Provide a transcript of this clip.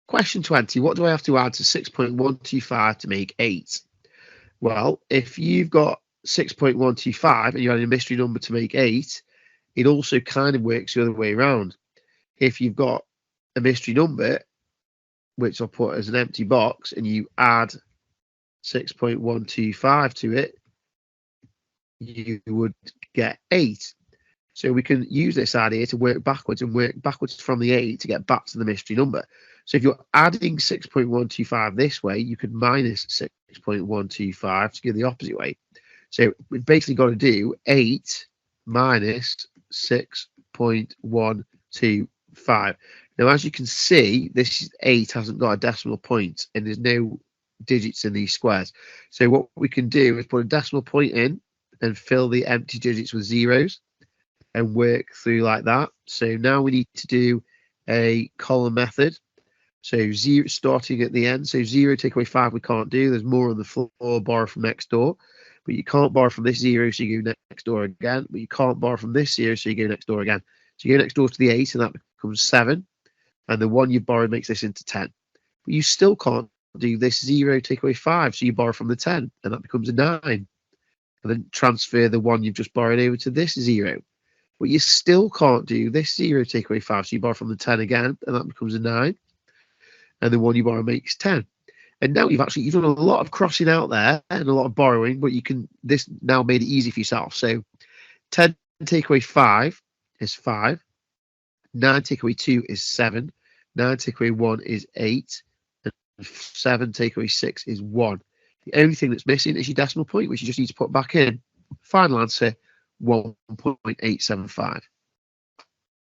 Question 20. What do I have to add to 6.125 to make 8? Well, if you've got 6.125 and you add a mystery number to make 8, it also kind of works the other way around. If you've got a mystery number, which I'll put as an empty box, and you add 6.125 to it, you would get 8. So we can use this idea to work backwards from the 8 to get back to the mystery number. So if you're adding 6.125 this way, you could minus 6.125 to go the opposite way. So we've basically got to do 8 minus 6.125. Now, as you can see, this 8 hasn't got a decimal point and there's no digits in these squares. So what we can do is put a decimal point in and fill the empty digits with zeros and work through like that. So now we need to do a column method. So 0 starting at the end. So 0 take away 5 we can't do. There's more on the floor, borrow from next door. But you can't borrow from this 0, so you go next door again. But you can't borrow from this 0, so you go next door again. So you go next door to the 8, and that becomes 7. And the 1 you've borrowed makes this into 10. But you still can't do this 0 take away 5, so you borrow from the 10, and that becomes a 9. And then transfer the 1 you've just borrowed over to this 0. But you still can't do this 0 take away 5, so you borrow from the 10 again, and that becomes a 9. And the 1 you borrow makes 10. And now you've done a lot of crossing out there and a lot of borrowing, but this now made it easy for yourself. So 10 take away 5 is 5. 9 take away 2 is 7. 9 take away 1 is 8. And 7 take away 6 is 1. The only thing that's missing is your decimal point, which you just need to put back in. Final answer, 1.875.